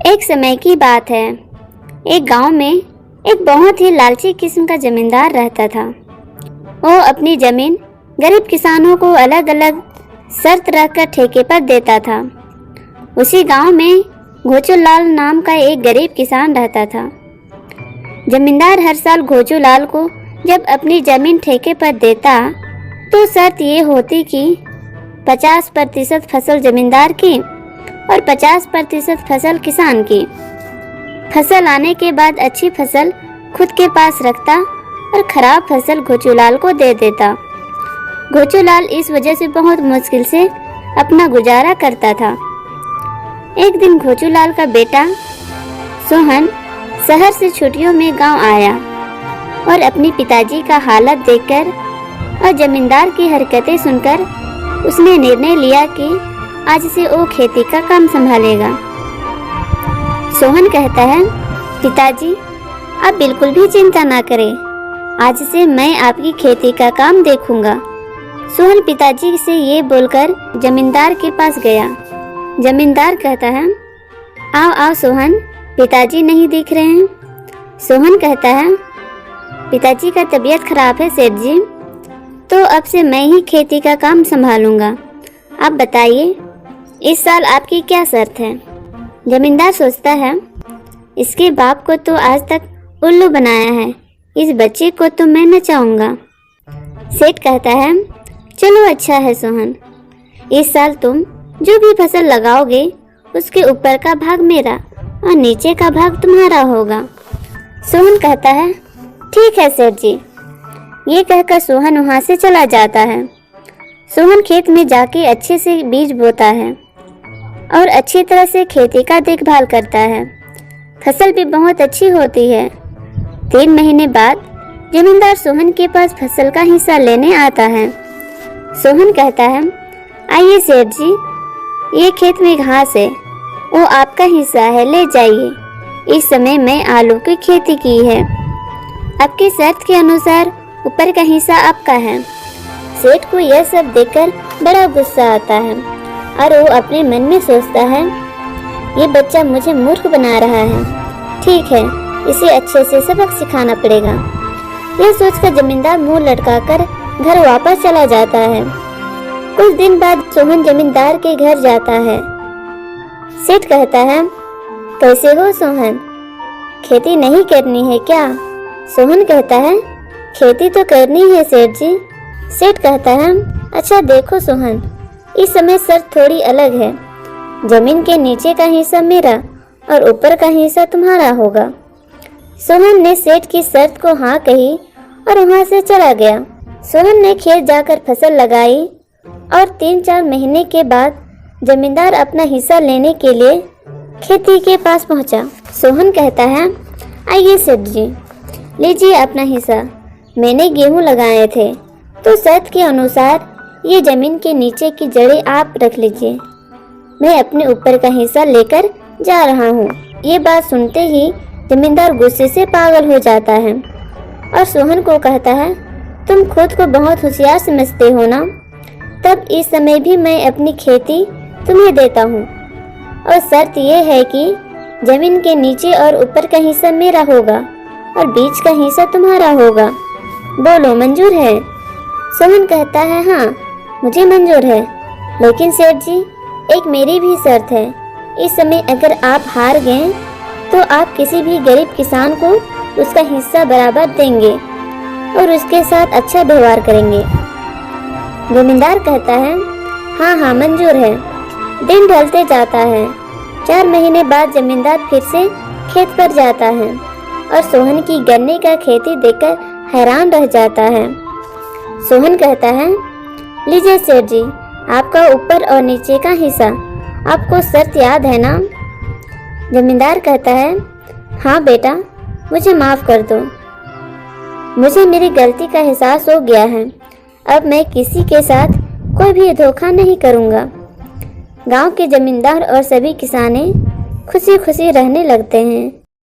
एक समय की बात है। एक गांव में एक बहुत ही लालची किस्म का जमींदार रहता था। वो अपनी जमीन गरीब किसानों को अलग अलग शर्त रखकर ठेके पर देता था। उसी गांव में घोचूलाल नाम का एक गरीब किसान रहता था। जमींदार हर साल घोचूलाल को जब अपनी जमीन ठेके पर देता तो शर्त ये होती कि 50% फसल जमींदार की और 50% फसल किसान की। फसल आने के बाद अच्छी फसल खुद के पास रखता और खराब फसल घोचूलाल को दे देता। घोचूलाल इस वजह से बहुत मुश्किल से अपना गुजारा करता था। एक दिन घोचूलाल का बेटा सोहन शहर से छुट्टियों में गांव आया और अपने पिताजी का हालत देखकर और जमींदार की हरकतें सुनकर उसने निर्णय लिया कि आज से वो खेती का काम संभालेगा। सोहन कहता है, पिताजी आप बिल्कुल भी चिंता ना करें, आज से मैं आपकी खेती का काम देखूंगा। सोहन पिताजी से ये बोलकर जमींदार के पास गया। जमींदार कहता है, आओ आओ सोहन, पिताजी नहीं दिख रहे हैं। सोहन कहता है, पिताजी का तबीयत खराब है सेठ जी, तो अब से मैं ही खेती का काम संभालूंगा। आप बताइए इस साल आपकी क्या शर्त है। जमींदार सोचता है, इसके बाप को तो आज तक उल्लू बनाया है, इस बच्चे को तो मैं नचाऊंगा। सेठ कहता है, चलो अच्छा है सोहन, इस साल तुम जो भी फसल लगाओगे उसके ऊपर का भाग मेरा और नीचे का भाग तुम्हारा होगा। सोहन कहता है, ठीक है सेठ जी। ये कहकर सोहन वहाँ से चला जाता है। सोहन खेत में जाके अच्छे से बीज बोता है और अच्छी तरह से खेती का देखभाल करता है। फसल भी बहुत अच्छी होती है। 3 महीने बाद जमींदार सोहन के पास फसल का हिस्सा लेने आता है। सोहन कहता है, आइए सेठ जी, ये खेत में घास है, वो आपका हिस्सा है, ले जाइए। इस समय मैं आलू की खेती की है, आपकी शर्त के अनुसार ऊपर का हिस्सा आपका है। सेठ को यह सब देखकर बड़ा गुस्सा आता है और वो अपने मन में सोचता है, ये बच्चा मुझे मूर्ख बना रहा है, ठीक है इसे अच्छे से सबक सिखाना पड़ेगा। यह सोचकर जमींदार मुंह लटकाकर घर वापस चला जाता है। कुछ दिन बाद सोहन जमींदार के घर जाता है। सेठ कहता है, कैसे हो सोहन, खेती नहीं करनी है क्या? सोहन कहता है, खेती तो करनी है सेठ जी। सेठ कहता है, अच्छा देखो सोहन, इस समय शर्त थोड़ी अलग है, जमीन के नीचे का हिस्सा मेरा और ऊपर का हिस्सा तुम्हारा होगा। सोहन ने सेठ की शर्त को हाँ कही और वहाँ से चला गया। सोहन ने खेत जाकर फसल लगाई और 3-4 महीने के बाद जमींदार अपना हिस्सा लेने के लिए खेती के पास पहुँचा। सोहन कहता है, आइए सेठ जी, लीजिए अपना हिस्सा, मैंने गेहूँ लगाए थे तो शर्त के अनुसार ये जमीन के नीचे की जड़ें आप रख लीजिए, मैं अपने ऊपर का हिस्सा लेकर जा रहा हूँ। ये बात सुनते ही जमींदार गुस्से से पागल हो जाता है और सोहन को कहता है, तुम खुद को बहुत होशियार समझते हो ना, तब इस समय भी मैं अपनी खेती तुम्हें देता हूँ और शर्त यह है कि जमीन के नीचे और ऊपर का हिस्सा मेरा होगा और बीच का हिस्सा तुम्हारा होगा। बोलो मंजूर है? सोहन कहता है, हाँ मुझे मंजूर है, लेकिन सेठ जी एक मेरी भी शर्त है। इस समय अगर आप हार गए तो आप किसी भी गरीब किसान को उसका हिस्सा बराबर देंगे और उसके साथ अच्छा व्यवहार करेंगे। जमींदार कहता है, हाँ हाँ मंजूर है। दिन ढलते जाता है। 4 महीने बाद जमींदार फिर से खेत पर जाता है और सोहन की गन्ने का खेती देखकर हैरान रह जाता है। सोहन कहता है, लीजिए सेठ जी, आपका ऊपर और नीचे का हिस्सा, आपको शर्त याद है ना? जमींदार कहता है, हाँ बेटा, मुझे माफ़ कर दो, मुझे मेरी गलती का एहसास हो गया है, अब मैं किसी के साथ कोई भी धोखा नहीं करूँगा। गांव के जमींदार और सभी किसाने खुशी खुशी रहने लगते हैं।